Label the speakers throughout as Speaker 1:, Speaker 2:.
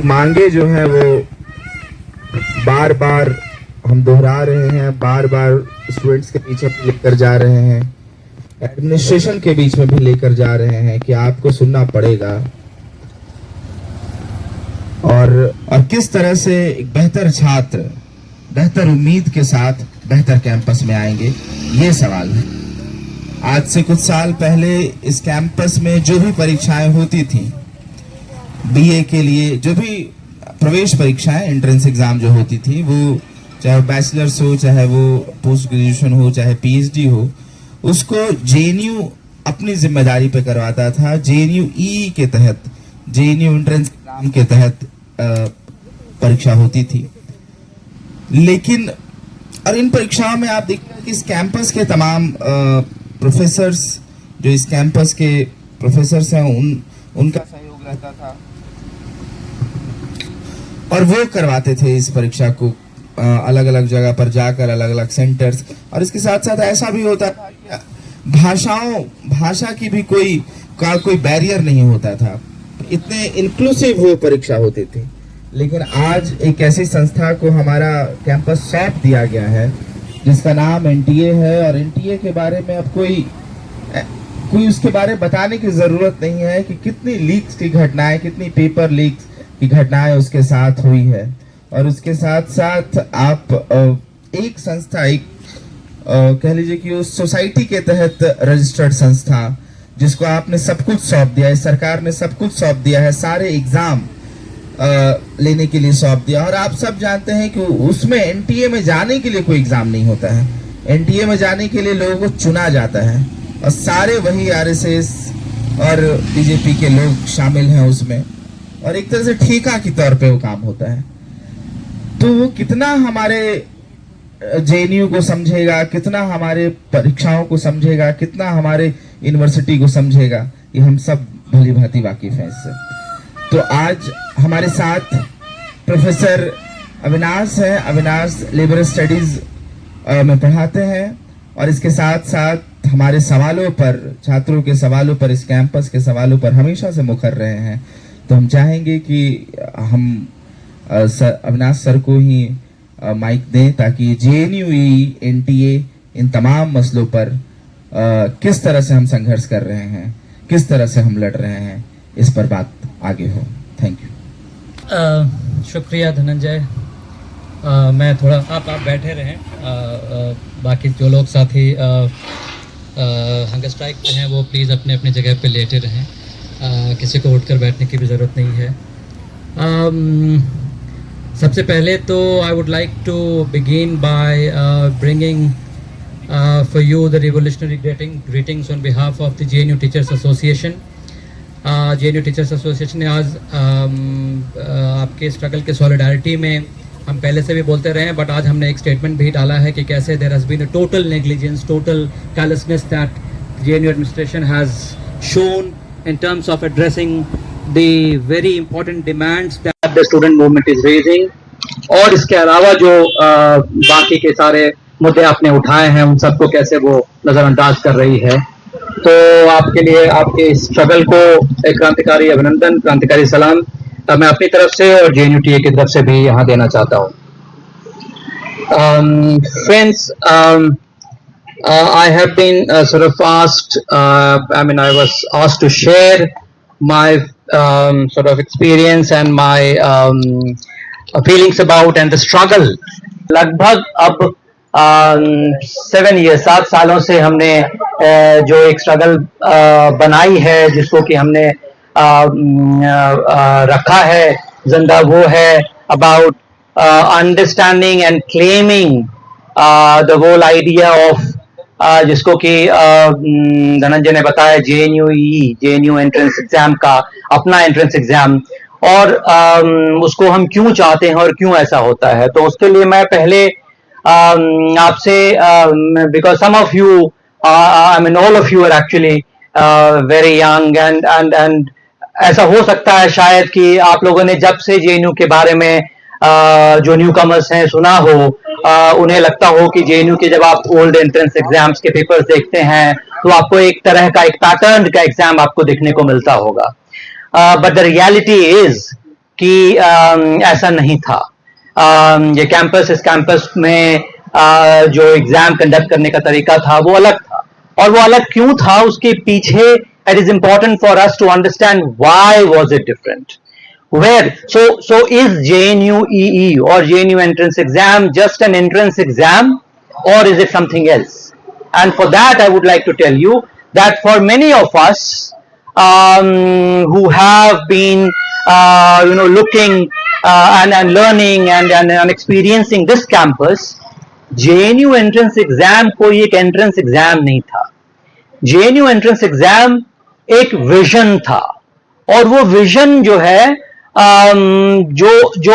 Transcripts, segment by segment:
Speaker 1: मांगे जो हैं वो बार बार हम दोहरा रहे हैं, बार बार स्टूडेंट्स के पीछे लेकर जा रहे हैं, एडमिनिस्ट्रेशन के बीच में भी लेकर जा रहे हैं कि आपको सुनना पड़ेगा और किस तरह से एक बेहतर छात्र बेहतर उम्मीद के साथ बेहतर कैंपस में आएंगे, ये सवाल है। आज से कुछ साल पहले इस कैंपस में जो भी परीक्षाएं होती थी, बीए के लिए जो भी प्रवेश परीक्षाएं, एंट्रेंस एग्जाम जो होती थी, वो चाहे बैचलर्स हो, चाहे वो पोस्ट ग्रेजुएशन हो, चाहे पीएचडी हो, उसको जेएनयू अपनी जिम्मेदारी पे करवाता था। जेएनयूई के तहत, जेएनयू एंट्रेंस एग्जाम के तहत परीक्षा होती थी। लेकिन और इन परीक्षाओं में आप देखिए कि इस कैंपस के तमाम प्रोफेसर्स, जो इस कैंपस के प्रोफेसर्स हैं, उनका सहयोग रहता था और वो करवाते थे इस परीक्षा को अलग अलग जगह पर जाकर, अलग अलग सेंटर्स। और इसके साथ साथ ऐसा भी होता था कि भाषा की भी कोई बैरियर नहीं होता था, इतने इंक्लूसिव वो परीक्षा होती थी। लेकिन आज एक ऐसी संस्था को हमारा कैंपस सौंप दिया गया है जिसका नाम एनटीए है, और एनटीए के बारे में अब कोई उसके बारे में बताने की जरूरत नहीं है कि कितनी लीक्स की घटनाएं, कितनी पेपर लीक्स की घटनाएं उसके साथ हुई है। और उसके साथ साथ आप एक संस्था, कह लीजिए कि उस सोसाइटी के तहत रजिस्टर्ड संस्था जिसको आपने सब कुछ सौंप दिया है, सरकार ने सब कुछ सौंप दिया है, सारे एग्जाम लेने के लिए सौंप दिया। और आप सब जानते हैं कि उसमें एनटीए में जाने के लिए कोई एग्जाम नहीं होता है। एनटीए में जाने के लिए लोगों को चुना जाता है और सारे वही आरएसएस और बीजेपी के लोग शामिल हैं उसमें, और एक तरह से ठेका के तौर पे वो काम होता है। तो वो कितना हमारे जेएनयू को समझेगा, कितना हमारे परीक्षाओं को समझेगा, कितना हमारे यूनिवर्सिटी को समझेगा, ये हम सब भली भांति वाकिफ हैं इससे। तो आज हमारे साथ प्रोफेसर अविनाश हैं। अविनाश लेबर स्टडीज में पढ़ाते हैं और इसके साथ साथ हमारे सवालों पर, छात्रों के सवालों पर, इस कैंपस के सवालों पर हमेशा से मुखर रहे हैं। तो हम चाहेंगे कि हम अविनाश सर को ही माइक दें ताकि जेएनयूई, एनटीए, इन तमाम मसलों पर किस तरह से हम संघर्ष कर रहे हैं, किस तरह से हम लड़ रहे हैं, इस पर बात आगे हो। Thank you.
Speaker 2: शुक्रिया धनंजय। मैं थोड़ा आप बैठे रहें। बाकी जो लोग साथी हंगर स्ट्राइक पे हैं वो प्लीज़ अपने अपने जगह पे लेटे रहें। किसी को उठकर बैठने की भी ज़रूरत नहीं है। सबसे पहले तो I would like to begin by bringing for you the revolutionary greetings on behalf of the JNU Teachers Association. JNU Teachers Association ने आज आपके स्ट्रगल के सॉलिडारिटी में, हम पहले से भी बोलते रहे हैं बट आज हमने एक स्टेटमेंट भी डाला है कि कैसे there has been a total negligence, total carelessness that JNU administration has shown in terms of addressing the very important demands that the student movement is raising. और इसके अलावा जो बाकी के सारे मुद्दे आपने उठाए हैं उन सबको कैसे वो नज़रअंदाज कर रही है। तो आपके लिए, आपके स्ट्रगल को एक क्रांतिकारी अभिनंदन, क्रांतिकारी सलाम मैं अपनी तरफ से और जेएनयूटीए की तरफ से भी यहाँ देना चाहता हूँ। Friends, I have been sort of asked, I was asked to share my sort of experience and my feelings about and the struggle. लगभग अब 7 सालों से हमने जो एक स्ट्रगल बनाई है, जिसको कि हमने रखा है जिंदा, वो है about understanding and claiming the whole idea of जिसको कि धनंजय ने बताया, जेएनयूई, जेएनयू एंट्रेंस एग्जाम का अपना एंट्रेंस एग्जाम, और उसको हम क्यों चाहते हैं और क्यों ऐसा होता है। तो उसके लिए मैं पहले आपसे, because some of you, I mean all of you are actually very young and ऐसा हो सकता है शायद कि आप लोगों ने जब से जेएनयू के बारे में जो न्यू कमर्स हैं सुना हो, उन्हें लगता हो कि जेएनयू के जब आप ओल्ड एंट्रेंस एग्जाम्स के पेपर्स देखते हैं तो आपको एक तरह का, एक पैटर्न का एग्जाम आपको देखने को मिलता होगा। बट द रियलिटी इज
Speaker 3: कि ऐसा नहीं था। ये कैंपस, इस कैंपस में जो एग्जाम कंडक्ट करने का तरीका था वो अलग था, और वो अलग क्यों था उसके पीछे it is important for us to understand why was it different. Where so is JNUEE or JNU entrance exam just an entrance exam, or is it something else? And for that I would like to tell you that for many of us who have been looking and learning and experiencing this campus, JNU entrance exam कोई एक entrance exam नहीं था। JNU entrance exam एक vision था, और वो vision जो है जो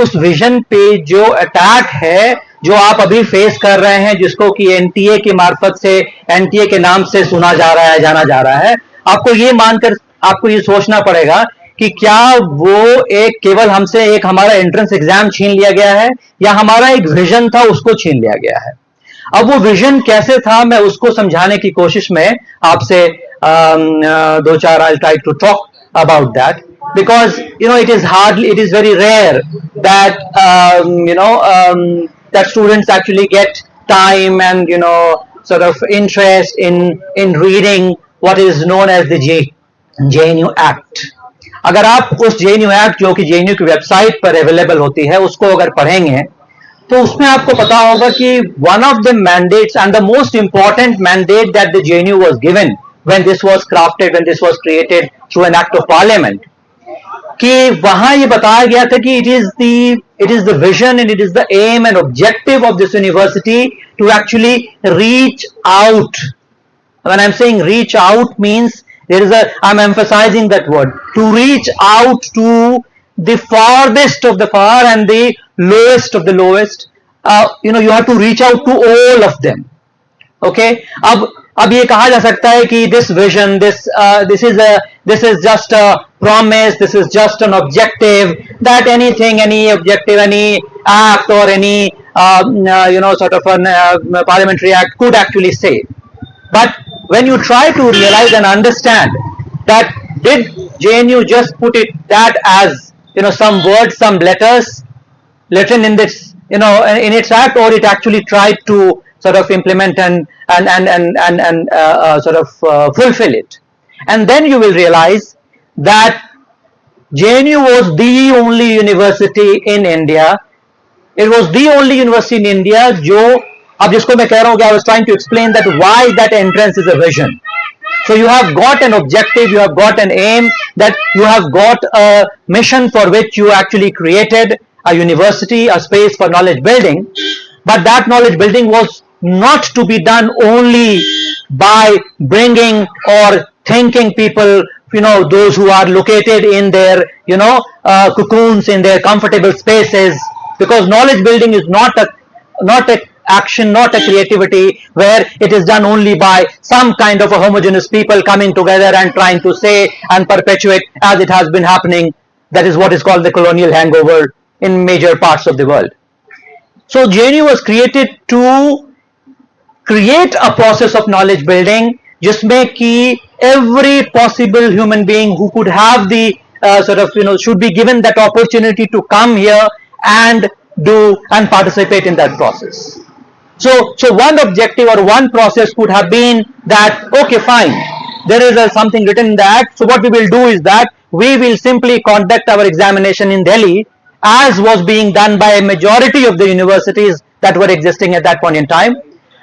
Speaker 3: उस विजन पे जो अटैक है जो आप अभी फेस कर रहे हैं, जिसको कि एनटीए के मार्फत से, एनटीए के नाम से सुना जा रहा है, जाना जा रहा है, आपको ये मानकर आपको ये सोचना पड़ेगा कि क्या वो एक केवल हमसे एक हमारा एंट्रेंस एग्जाम छीन लिया गया है, या हमारा एक विजन था उसको छीन लिया गया है। अब वो विजन कैसे था, मैं उसको समझाने की कोशिश में आपसे दो चार I try to talk about that, because it is very rare that that students actually get time and sort of interest in reading what is known as the JNU Act. अगर आप उस JNU Act जो कि JNU की website पर available होती है उसको अगर पढ़ेंगे तो उसमें आपको पता होगा कि one of the mandates and the most important mandate that the JNU was given when this was crafted, when this was created through an act of parliament, कि वहां ये बताया गया था कि it is the vision and it is the aim and objective of this university to actually reach out. When I'm saying reach out means I'm emphasizing that word, to reach out to the farthest of the far and the lowest of the lowest. You have to reach out to all of them. Okay, अब ये कहा जा सकता है कि this vision, this is just a promise, this is just an objective, that any objective, any act or any sort of a parliamentary act could actually say. But when you try to realize and understand that did JNU just put it that as some words, some letters written in this in its act, or it actually tried to sort of implement and sort of fulfill it. And then you will realize that JNU was the only university in India. It was the only university in India जो, अब जिसको मैं कह रहा हूँ कि I was trying to explain that why that entrance is a vision. So you have got an objective, you have got an aim, that you have got a mission for which you actually created a university, a space for knowledge building. But that knowledge building was not to be done only by bringing or thinking people, those who are located in their, cocoons, in their comfortable spaces, because knowledge building is not a action, not a creativity where it is done only by some kind of a homogeneous people coming together and trying to say and perpetuate as it has been happening. That is what is called the colonial hangover in major parts of the world. So JNU was created to create a process of knowledge building जिसमें कि every possible human being who could have the should be given that opportunity to come here and do and participate in that process. So one objective or one process could have been that, okay, fine, there is something written in the act, so what we will do is that we will simply conduct our examination in Delhi as was being done by a majority of the universities that were existing at that point in time.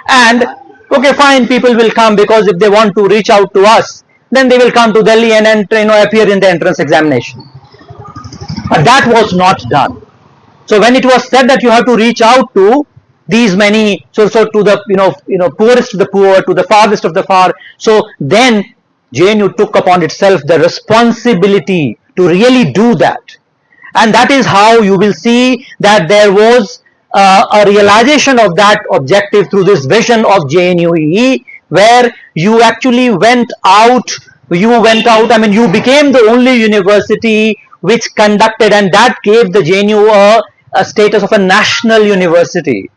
Speaker 3: And okay, fine, people will come because if they want to reach out to us, then they will come to Delhi and appear in the entrance examination. But that was not done. So when it was said that you have to reach out to these many, so to the poorest of the poor, to the farthest of the far, so then JNU took upon itself the responsibility to really do that. And that is how you will see that there was a realization of that objective through this vision of JNUEE, where you actually went out, you became the only university which conducted, and that gave the JNU a status of a national university.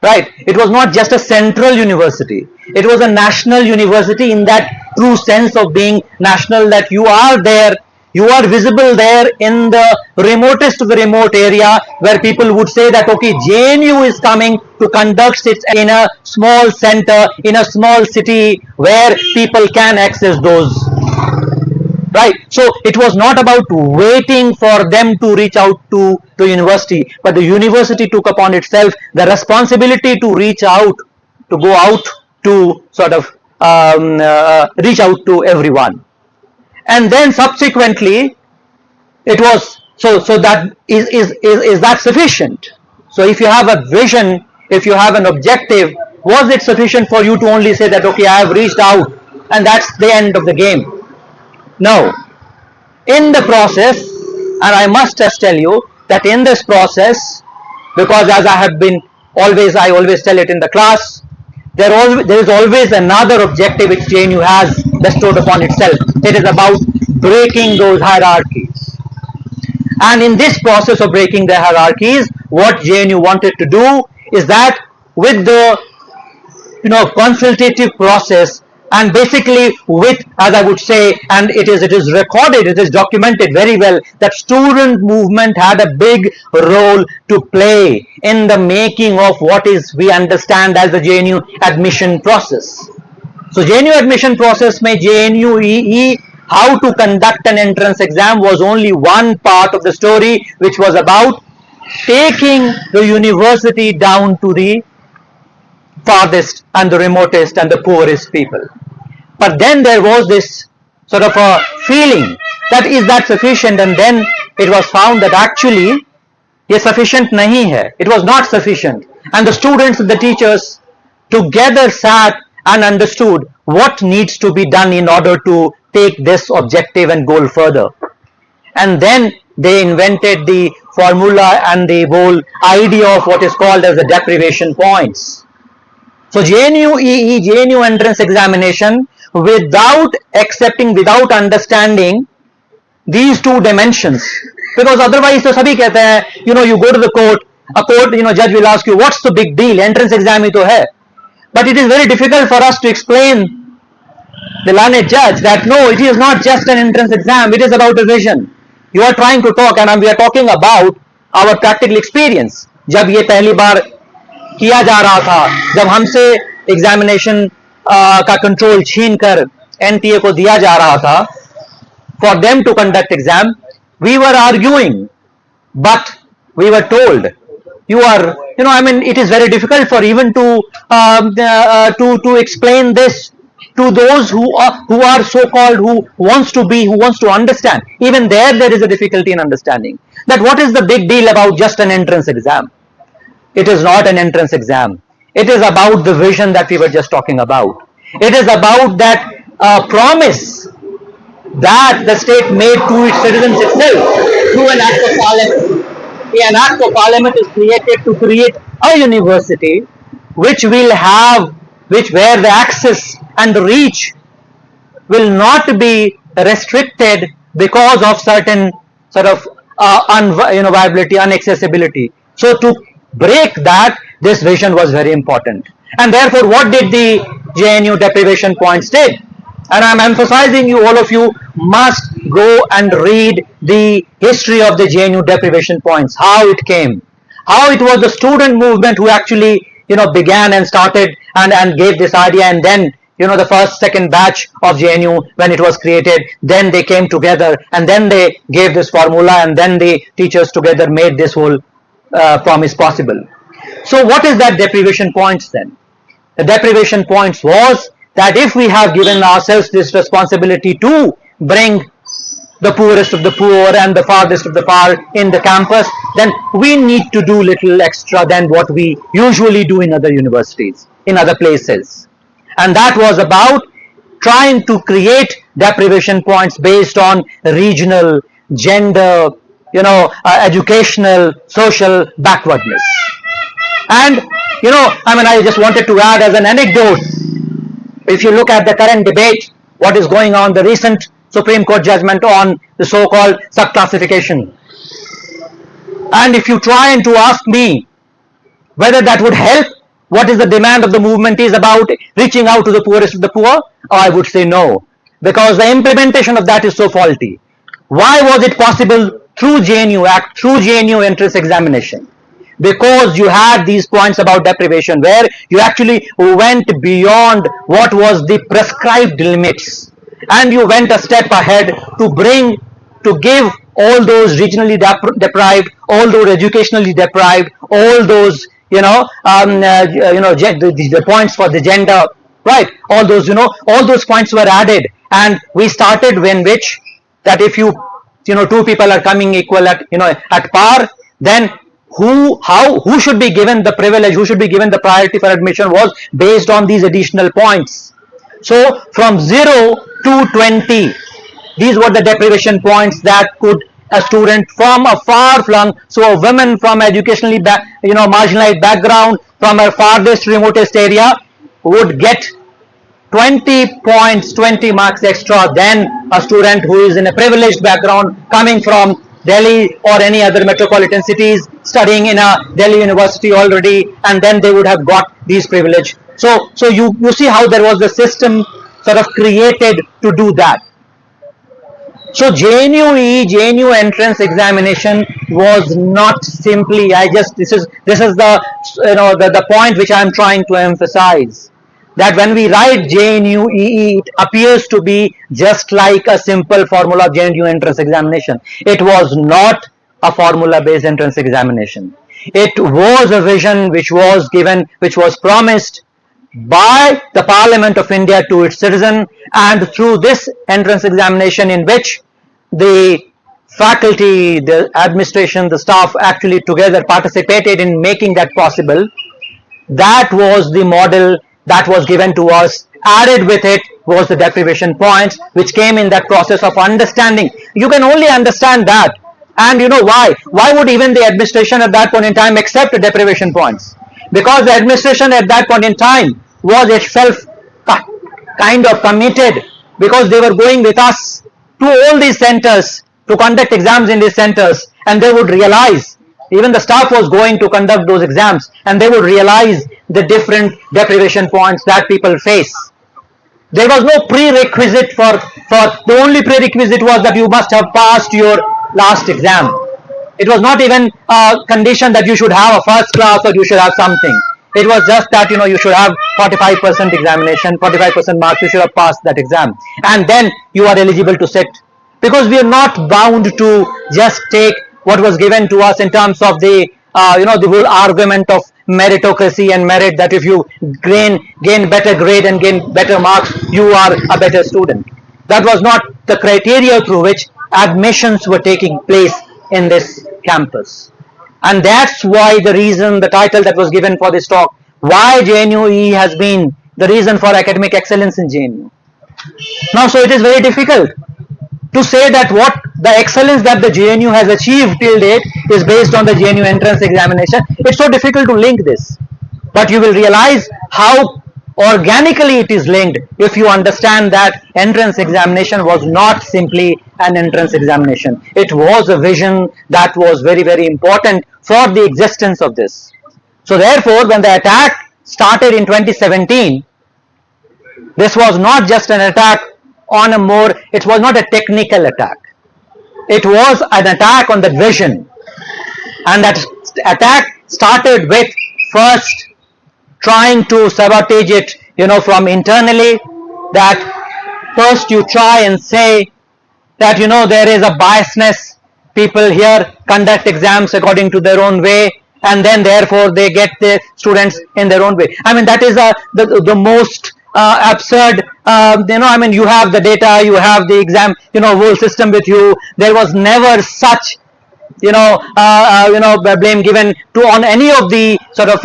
Speaker 3: Right? It was not just a central university. It was a national university in that true sense of being national, that you are there You are visible there in the remotest of the remote area where people would say that, okay, JNU is coming to conduct it in a small center, in a small city where people can access those. Right. So it was not about waiting for them to reach out to the university, but the university took upon itself the responsibility to reach out, to go out to sort of reach out to everyone. And then subsequently, it was so that is that sufficient? So if you have a vision, if you have an objective, was it sufficient for you to only say that, okay, I have reached out and that's the end of the game? No. In the process, and I must just tell you that in this process, because as I always tell it in the class, there is always another objective which JNU has bestowed upon itself. It is about breaking those hierarchies. And in this process of breaking the hierarchies, what JNU wanted to do is that with the consultative process, and basically with, as I would say, and it is recorded, it is documented very well, that student movement had a big role to play in the making of what is we understand as the JNU admission process. So JNU admission process mein JNUEE, how to conduct an entrance exam, was only one part of the story, which was about taking the university down to the farthest and the remotest and the poorest people. But then there was this sort of a feeling that is that sufficient, and then it was found that actually ये sufficient नहीं है. It was not sufficient, and the students and the teachers together sat and understood what needs to be done in order to take this objective and goal further. And then they invented the formula and the whole idea of what is called as the deprivation points. So JNUEE, JNU entrance examination, without accepting, without understanding these two dimensions, because otherwise तो सभी कहते हैं, you go to the court, a court, judge will ask you, what's the big deal, entrance exam ही तो है. But it is very difficult for us to explain the learned judge that no, it is not just an entrance exam, it is about a vision. You are trying to talk, and we are talking about our practical experience. जब ये पहली बार किया जा रहा था, जब हमसे examination का कंट्रोल छीन कर NTA को दिया जा रहा था, for them to conduct exam, we were arguing, but we were told, it is very difficult for even to explain this to those who are so-called, who wants to understand. Even there is a difficulty in understanding that what is the big deal about just an entrance exam. It is not an entrance exam. It is about the vision that we were just talking about. It is about that promise that the state made to its citizens itself through an act of parliament. An act of parliament is created to create a university which will have, where the access and the reach will not be restricted because of certain sort of viability, inaccessibility. So to break that, this vision was very important. And therefore, what did the JNU deprivation points did? And I'm emphasizing you, all of you must go and read the history of the JNU deprivation points, how it came, how it was the student movement who actually, began and started and gave this idea, and then, the first, second batch of JNU, when it was created, then they came together and then they gave this formula, and then the teachers together made this whole promise possible. So what is that deprivation points then? The deprivation points was that if we have given ourselves this responsibility to bring the poorest of the poor and the farthest of the far in the campus, then we need to do little extra than what we usually do in other universities, in other places. And that was about trying to create deprivation points based on regional, gender, educational, social backwardness. And, I just wanted to add as an anecdote, if you look at the current debate, what is going on, the recent Supreme Court judgment on the so-called subclassification. And if you try and to ask me whether that would help, what is the demand of the movement is about reaching out to the poorest of the poor, I would say no, because the implementation of that is so faulty. Why was it possible through JNU Act, through JNU entrance examination? Because you had these points about deprivation where you actually went beyond what was the prescribed limits, and you went a step ahead to give all those regionally deprived, all those educationally deprived, all those the points for the gender, right? All those all those points were added, and we started when which that if two people are coming equal at at par, then who should be given the privilege, who should be given the priority for admission was based on these additional points. So from 0 to 20, these were the deprivation points that could a student from a far-flung, so a woman from educationally marginalized background, from a farthest remotest area, would get 20 points, 20 marks extra than a student who is in a privileged background coming from Delhi or any other metropolitan cities, studying in a Delhi university already, and then they would have got these privilege. So you see how there was a system sort of created to do that. So JNUE, JNU entrance examination was not simply, this is the point which I am trying to emphasize, that when we write JNUEE, it appears to be just like a simple formula of JNU entrance examination. It was not a formula based entrance examination. It was a vision which was given, which was promised by the Parliament of India to its citizen, and through this entrance examination in which the faculty, the administration, the staff actually together participated in making that possible. That was the model that was given to us. Added with it was the deprivation points which came in that process of understanding. You can only understand that, and you know why would even the administration at that point in time accept the deprivation points? Because the administration at that point in time was itself kind of committed, because they were going with us to all these centers to conduct exams in these centers, and they would realize, even the staff was going to conduct those exams, and they would realize the different deprivation points that people face. There was no prerequisite for the only prerequisite was that you must have passed your last exam. It was not even a condition that you should have a first class or you should have something. It was just that you should have 45% examination, 45% marks, you should have passed that exam, and then you are eligible to sit. Because we are not bound to just take what was given to us in terms of the the whole argument of meritocracy and merit, that if you gain better grade and gain better marks, you are a better student. That was not the criteria through which admissions were taking place in this campus. And that's why the title that was given for this talk, why JNUE has been the reason for academic excellence in JNU. Now, so it is very difficult to say that what the excellence that the JNU has achieved till date is based on the JNU entrance examination. It's so difficult to link this, but you will realize how organically it is linked if you understand that entrance examination was not simply an entrance examination. It was a vision that was very, very important for the existence of this. So therefore, when the attack started in 2017, this was not just an attack on it was not a technical attack. It was an attack on the vision. And that attack started with first trying to sabotage it, from internally, that first you try and say that, there is a biasness. People here conduct exams according to their own way, and then therefore they get the students in their own way. I mean, that is the most absurd. You have the data, you have the exam, whole system with you. There was never such blame given to on any of the sort of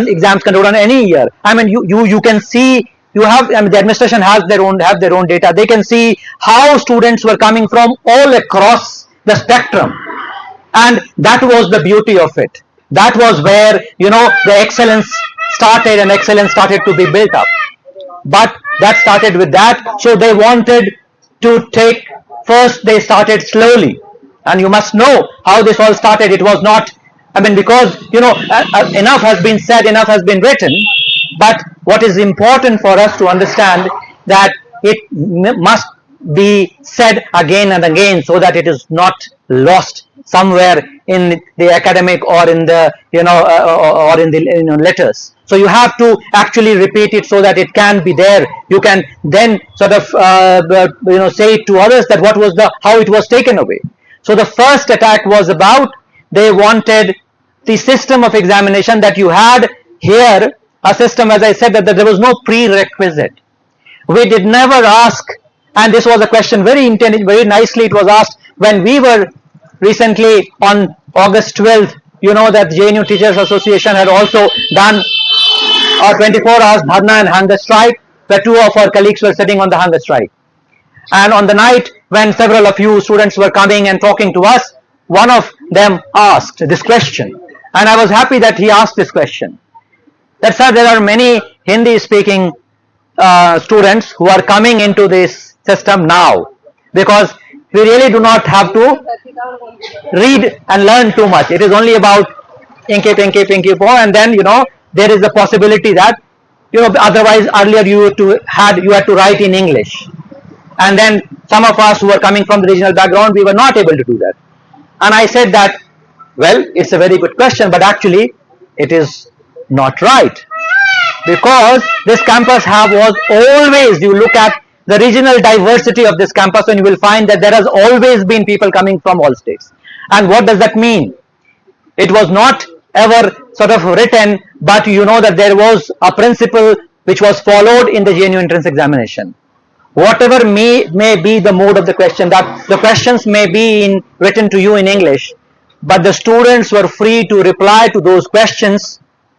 Speaker 3: exams conducted on any year. I mean, you can see, the administration have their own data. They can see how students were coming from all across the spectrum, and that was the beauty of it. That was where the excellence started, and excellence started to be built up. But that started with that. So they wanted to take, first they started slowly, and you must know how this all started. It was not, because enough has been said, enough has been written, but what is important for us to understand that it must be said again and again so that it is not lost somewhere in the academic or in the or in the letters. So you have to actually repeat it so that it can be there. You can then sort of say it to others that what was how it was taken away. So the first attack was about, they wanted the system of examination that you had here, a system, as I said, that there was no prerequisite. We did never ask, and this was a question very intended, very nicely it was asked when we were recently on August 12th, you know that JNU Teachers Association had also done a 24 hours dharna and hunger strike, where two of our colleagues were sitting on the hunger strike. And on the night when several of you students were coming and talking to us, one of them asked this question, and I was happy that he asked this question. That, sir, there are many Hindi speaking students who are coming into this system now, because we really do not have to read and learn too much. It is only about inky, pinky, pinky, po, and then there is a possibility that otherwise earlier you had to write in English, and then some of us who were coming from the regional background, we were not able to do that. And I said that, well, it's a very good question, but actually it is not right, because this campus was always, you look at the regional diversity of this campus and you will find that there has always been people coming from all states. And what does that mean? It was not ever sort of written, but you know that there was a principle which was followed in the JNU entrance examination. Whatever may be the mode of the question, that the questions may be written to you in English, but the students were free to reply to those questions,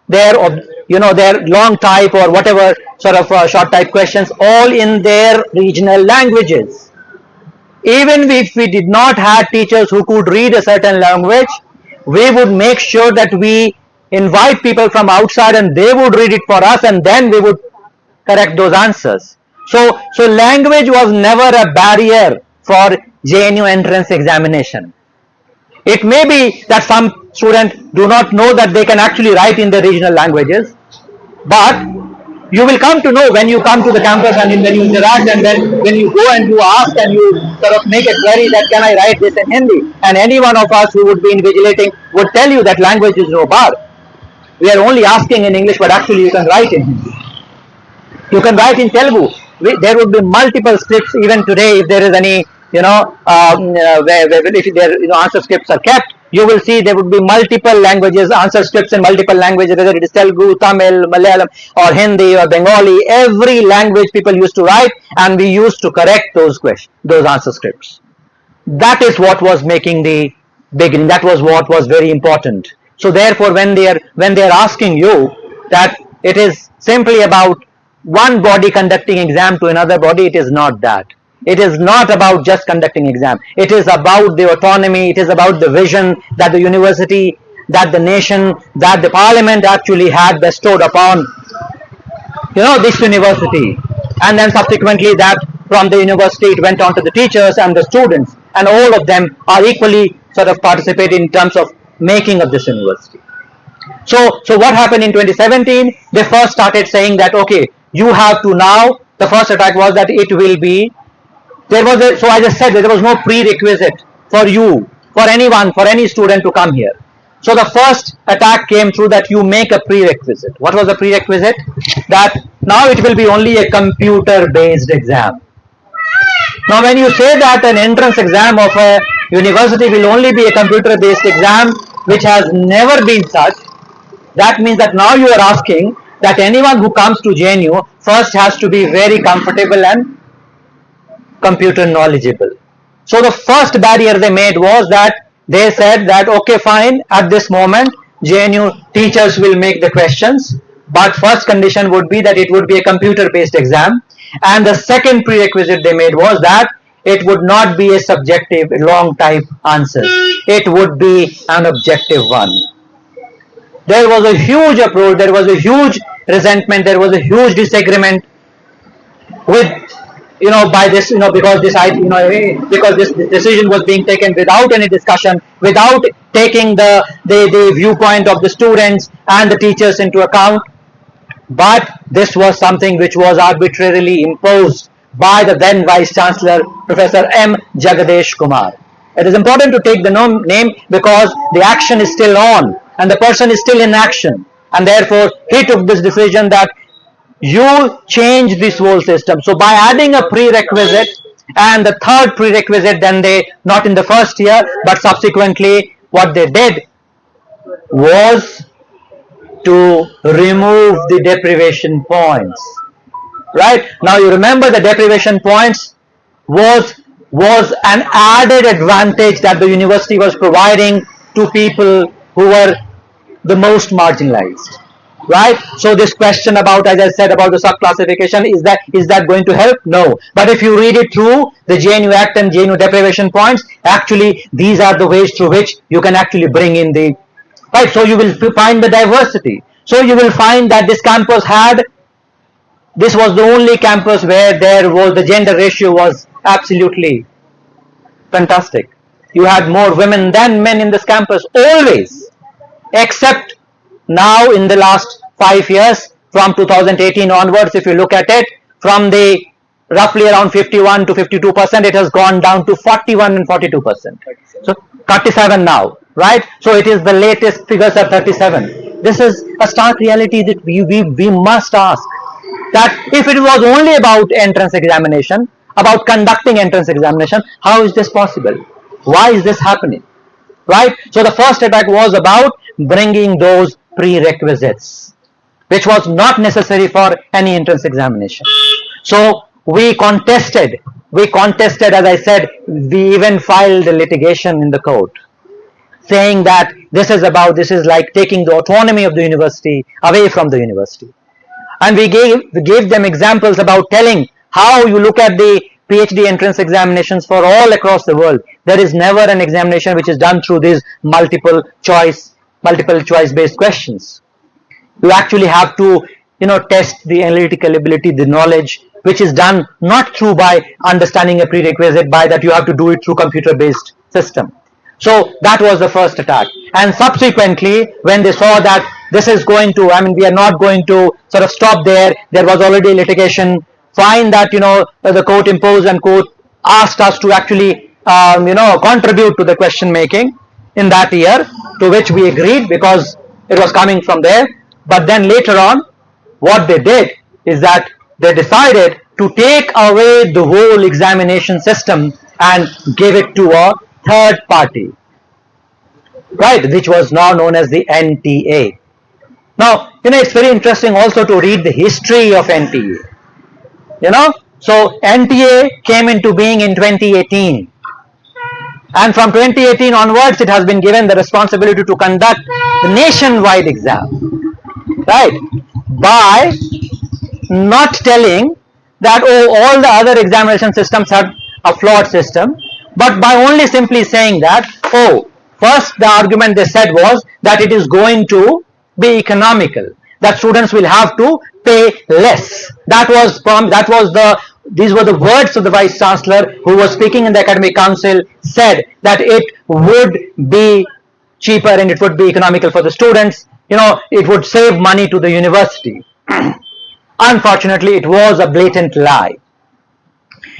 Speaker 3: their long type or whatever sort of short type questions, all in their regional languages. Even if we did not have teachers who could read a certain language, we would make sure that we invite people from outside and they would read it for us, and then we would correct those answers. So language was never a barrier for JNU entrance examination. It may be that some students do not know that they can actually write in their regional languages, but you will come to know when you come to the campus and when you interact, and when you go and you ask and you sort of make a query that can I write this in Hindi, and any one of us who would be invigilating would tell you that language is no bar. We are only asking in English, but actually you can write in Hindi. You can write in Telugu. There would be multiple scripts even today if there is any if there answer scripts are kept. You will see there would be multiple languages, answer scripts in multiple languages, whether it is Telugu, Tamil, Malayalam, or Hindi, or Bengali. Every language people used to write, and we used to correct those answer scripts. That is what was making the beginning. That was what was very important. So therefore, when they are asking you that it is simply about one body conducting exam to another body, it is not that. It is not about just conducting exam. It is about the autonomy. It is about the vision that the university, that the nation, that the parliament actually had bestowed upon this university. And then subsequently that from the university it went on to the teachers and the students, and all of them are equally sort of participating in terms of making of this university. So what happened in 2017? They first started saying that, okay, you have to now, the first attack was that it will be, so I just said that there was no prerequisite for you, for anyone, for any student to come here. So the first attack came through that you make a prerequisite. What was the prerequisite? That now it will be only a computer-based exam. Now when you say that an entrance exam of a university will only be a computer-based exam, which has never been such, that means that now you are asking that anyone who comes to JNU first has to be very comfortable and computer knowledgeable. So the first barrier they made was that they said that, okay, fine, at this moment JNU teachers will make the questions, but first condition would be that it would be a computer based exam, and the second prerequisite they made was that it would not be a subjective long type answer, it would be an objective one. There was a huge approach, there was a huge resentment, there was a huge disagreement with by this, because this decision was being taken without any discussion, without taking the viewpoint of the students and the teachers into account. But this was something which was arbitrarily imposed by the then Vice Chancellor, Professor M. Jagadesh Kumar. It is important to take the name because the action is still on and the person is still in action, and therefore he took this decision that you change this whole system. So by adding a prerequisite, and the third prerequisite, then they, not in the first year but subsequently, what they did was to remove the deprivation points. Right now, you remember the deprivation points was an added advantage that the university was providing to people who were the most marginalized. Right? So this question about, as I said, about the sub-classification, is that going to help? No. But if you read it through the JNU Act and JNU deprivation points, actually these are the ways through which you can actually bring in the, right? So you will find the diversity. So you will find that this campus this was the only campus where there was, the gender ratio was absolutely fantastic. You had more women than men in this campus, always, except now in the last 5 years, from 2018 onwards, if you look at it, from the roughly around 51 to 52%, it has gone down to 41 and 42%. So 37 now, right? So it is, the latest figures are 37. This is a stark reality that we must ask, that if it was only about entrance examination, about conducting entrance examination, how is this possible? Why is this happening? Right? So the first attack was about bringing those prerequisites, which was not necessary for any entrance examination. So we contested, as I said, we even filed a litigation in the court, saying that this is like taking the autonomy of the university away from the university. And we gave them examples about telling how you look at the PhD entrance examinations for all across the world. There is never an examination which is done through these multiple choice based questions. You actually have to, test the analytical ability, the knowledge, which is done not through by understanding a prerequisite, by that you have to do it through computer based system. So that was the first attack. And subsequently, when they saw that this is going to, we are not going to sort of stop there, there was already litigation, fine that, the court imposed, and court asked us to actually, contribute to the question making in that year, to which we agreed because it was coming from there. But then later on, what they did is that they decided to take away the whole examination system and give it to a third party, right, which was now known as the NTA. Now, it's very interesting also to read the history of NTA. So NTA came into being in 2018. And from 2018 onwards, it has been given the responsibility to conduct the nationwide exam, right, by not telling that, all the other examination systems have a flawed system, but by only simply saying that, first the argument they said was that it is going to be economical, that students will have to pay less. These were the words of the Vice Chancellor, who was speaking in the Academic Council, said that it would be cheaper and it would be economical for the students, it would save money to the university. Unfortunately, it was a blatant lie.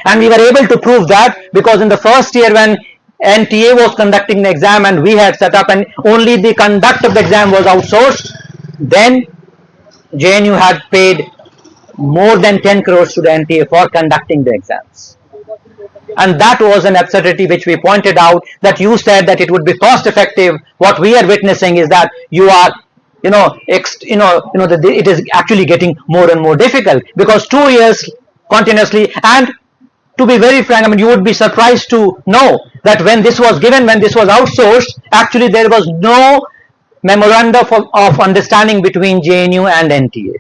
Speaker 3: And we were able to prove that because in the first year when NTA was conducting the exam and we had set up and only the conduct of the exam was outsourced, then JNU had paid more than 10 crores to the NTA for conducting the exams. And that was an absurdity which we pointed out, that you said that it would be cost effective. What we are witnessing is that you are, it is actually getting more and more difficult, because 2 years continuously, and to be very frank, you would be surprised to know that when this was outsourced, actually there was no memorandum of understanding between JNU and NTA.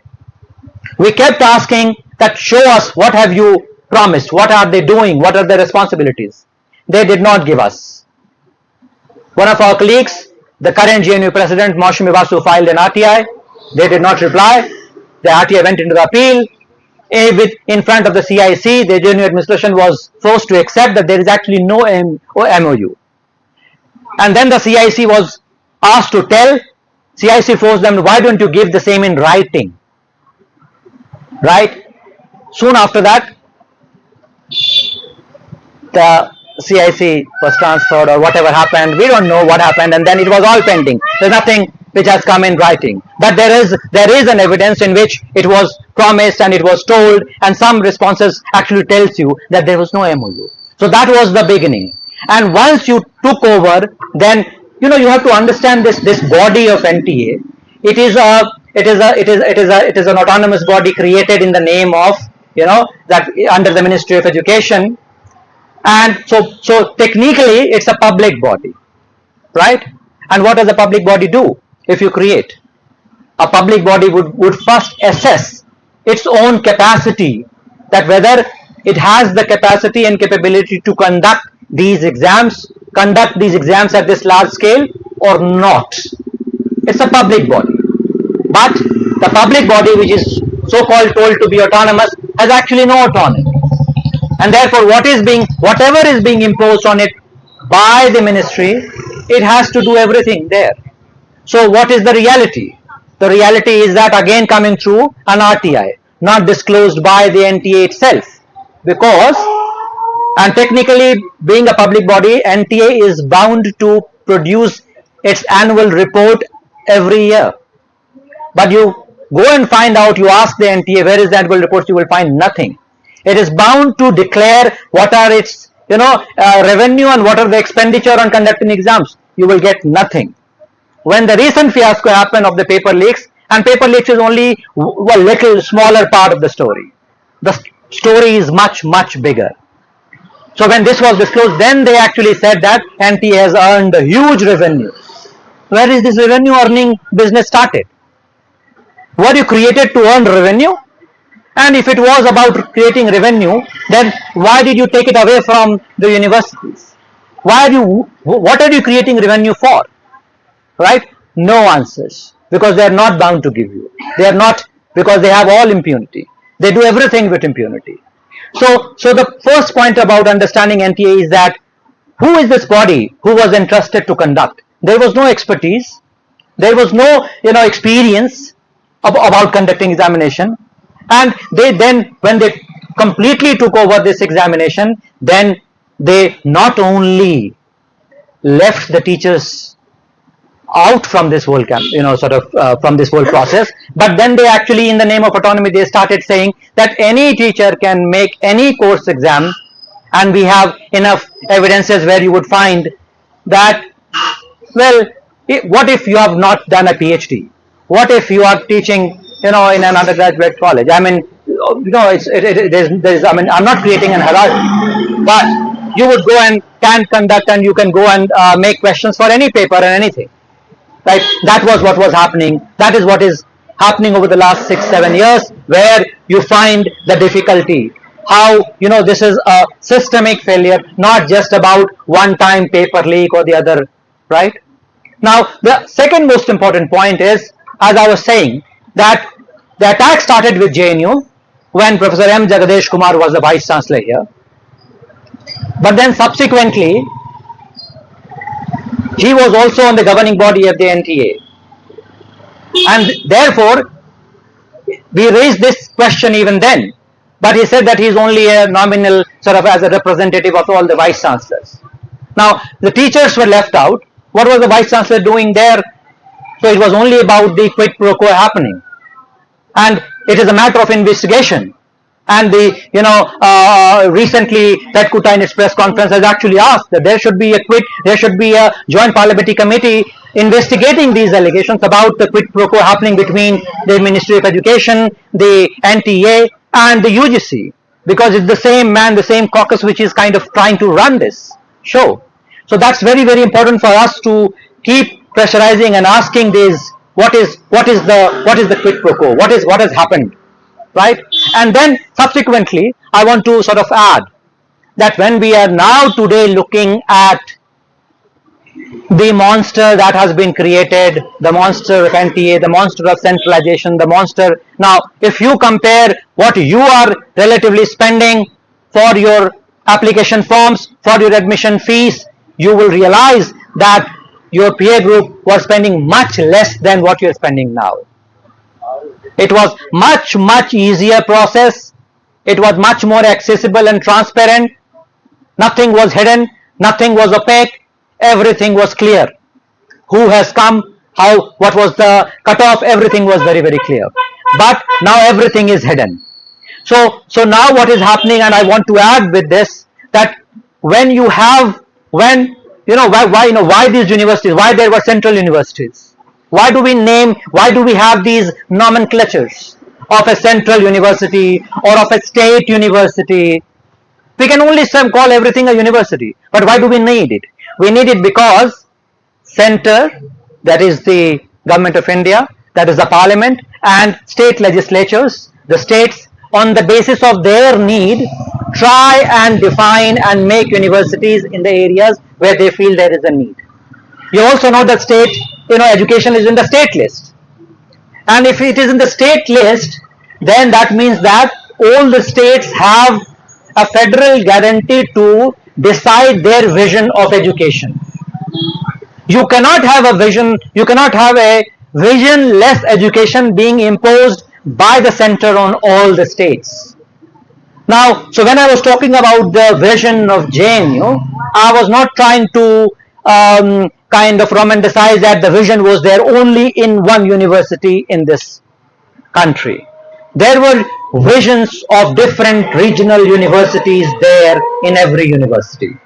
Speaker 3: We kept asking that, show us, what have you promised, what are they doing, what are their responsibilities. They did not give us. One of our colleagues, the current JNU president, Maushami Basu, filed an RTI. They did not reply. The RTI went into the appeal. In front of the CIC, the JNU administration was forced to accept that there is actually no MOU. And then the CIC was asked to tell, CIC forced them, why don't you give the same in writing? Right? Soon after that, the CIC was transferred or whatever happened. We don't know what happened, and then it was all pending. There's nothing which has come in writing. But there is an evidence in which it was promised and it was told, and some responses actually tells you that there was no MOU. So that was the beginning. And once you took over, then you have to understand this body of NTA. It is an autonomous body created in the name of that under the Ministry of Education, and so technically it's a public body, right? And what does a public body do? If you create a public body, would first assess its own capacity, that whether it has the capacity and capability to conduct these exams at this large scale or not. It's a public body. But the public body, which is so-called told to be autonomous, has actually no autonomy. And therefore, whatever is being imposed on it by the ministry, it has to do everything there. So what is the reality? The reality is that, again, coming through an RTI, not disclosed by the NTA itself, because, and technically being a public body, NTA is bound to produce its annual report every year. But you go and find out, you ask the NTA, where is the annual report, you will find nothing. It is bound to declare what are its revenue and what are the expenditure on conducting exams. You will get nothing. When the recent fiasco happened of the paper leaks, and paper leaks is only a little smaller part of the story. The story is much, much bigger. So when this was disclosed, then they actually said that NTA has earned a huge revenue. Where is this revenue earning business started? Were you created to earn revenue? And if it was about creating revenue, then why did you take it away from the universities? What are you creating revenue for? Right? No answers. Because they are not bound to give you. They are not, because they have all impunity. They do everything with impunity. So the first point about understanding NTA is that who is this body who was entrusted to conduct? There was no expertise. There was no experience about conducting examination. And they then, when they completely took over this examination, then they not only left the teachers out from this whole from this whole process, but then they actually, in the name of autonomy, they started saying that any teacher can make any course exam, and we have enough evidences where you would find that, well, what if you have not done a PhD? What if you are teaching in an undergraduate college? I mean, I'm not creating an hierarchy, but you would go and can conduct, and you can go and make questions for any paper and anything, right? That was what was happening. That is what is happening over the last 6-7 years, where you find the difficulty. How, this is a systemic failure, not just about one-time paper leak or the other, right? Now, the second most important point is, as I was saying, that the attack started with JNU when Professor M. Jagadesh Kumar was the Vice Chancellor here. But then subsequently, he was also on the governing body of the NTA. And therefore, we raised this question even then. But he said that he is only a nominal, sort of as a representative of all the Vice Chancellors. Now, the teachers were left out. What was the Vice Chancellor doing there? So it was only about the quid pro quo happening. And it is a matter of investigation. And recently Ted Kutta in its press conference has actually asked that there should be a joint parliamentary committee investigating these allegations about the quid pro quo happening between the Ministry of Education, the NTA, and the UGC, because it's the same man, the same caucus which is kind of trying to run this show. So that's very, very important for us to keep pressurizing and asking these, what is the quid pro quo? What has happened? Right? And then subsequently, I want to sort of add that when we are now today looking at the monster that has been created, the monster of NTA, the monster of centralization, the monster. Now, if you compare what you are relatively spending for your application forms, for your admission fees, you will realize that your peer group was spending much less than what you are spending now. It was much easier process. It was much more accessible and transparent. Nothing was hidden, nothing was opaque, everything was clear. Who has come, how, what was the cutoff, everything was very, very clear. But now everything is hidden. So now what is happening, and I want to add with this, that when you have, when, why these universities, why there were central universities? Why do we name, why do we have these nomenclatures of a central university or of a state university? We can only call everything a university, but why do we need it? We need it because center, that is the government of India, that is the parliament, and state legislatures, the states, on the basis of their need, try and define and make universities in the areas where they feel there is a need. You also know that state, education is in the state list. And if it is in the state list, then that means that all the states have a federal guarantee to decide their vision of education. You cannot have a vision-less education being imposed by the center on all the states. Now, so when I was talking about the vision of JNU, I was not trying to kind of romanticize that the vision was there only in one university in this country. There were visions of different regional universities there in every university.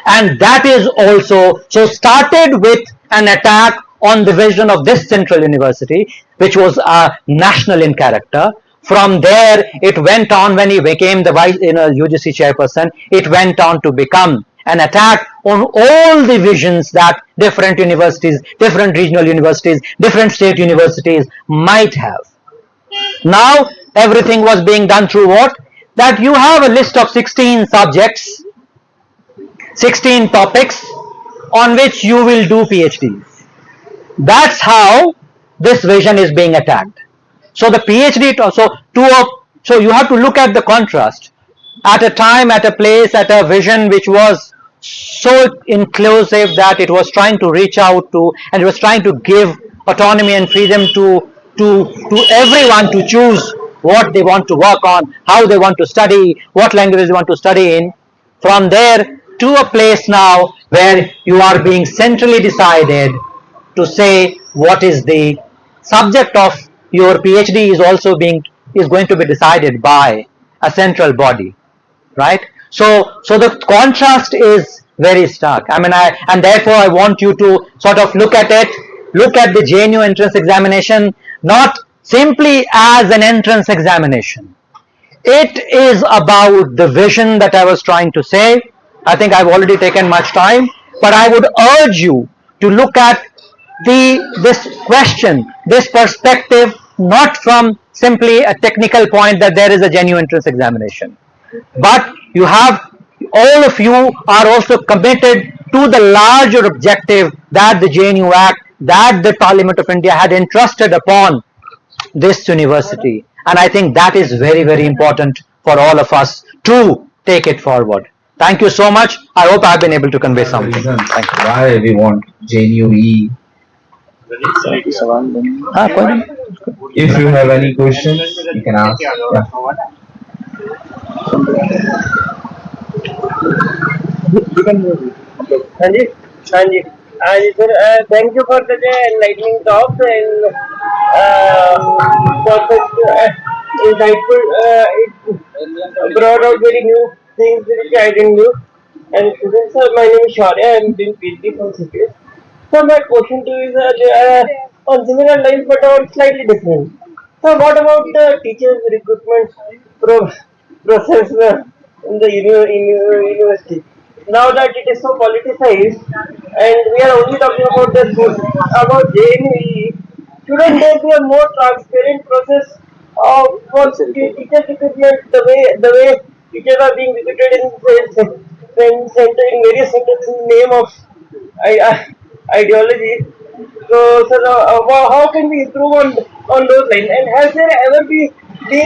Speaker 3: And that is also, so started with an attack on the vision of this central university, which was national in character. From there, it went on, when he became the UGC chairperson, it went on to become an attack on all the visions that different universities, different regional universities, different state universities might have. Now, everything was being done through what? That you have a list of 16 subjects, 16 topics on which you will do PhDs. That's how this vision is being attacked. So the PhD, so you have to look at the contrast. At a time, at a place, at a vision which was so inclusive that it was trying to reach out to, and it was trying to give autonomy and freedom to everyone to choose what they want to work on, how they want to study, what languages they want to study in. From there to a place now where you are being centrally decided to say what is the subject of your PhD is going to be decided by a central body, right? So the contrast is very stark. And therefore I want you to sort of look at it, look at the JNU entrance examination not simply as an entrance examination. It is about the vision that I was trying to say. I think I've already taken much time, but I would urge you to look at this question, this perspective, not from simply a technical point that there is a JNU entrance examination, but you have, all of you are also committed to the larger objective that the JNU Act, that the Parliament of India had entrusted upon this university. And I think that is very, very important for all of us to take it forward. Thank you so much. I hope I've been able to convey something. Thank you.
Speaker 1: Why we want JNUE? If you have any questions, you can ask. Yeah.
Speaker 4: Sanji, Sanji, sir, thank you for such an enlightening talk and for such insightful. It brought out very new things which I didn't know. And students, sir, my name is Shaurya. I am doing PhD from CPS. So my question to you is on similar lines, but on slightly different. So what about the teachers recruitment process in the university? Now that it is so politicized, and we are only talking about the about JNUE, shouldn't there be a more transparent process of for teacher recruitment? The way teachers are being recruited in various centers in the name of ideology. So, how can we improve on those lines? And has there ever been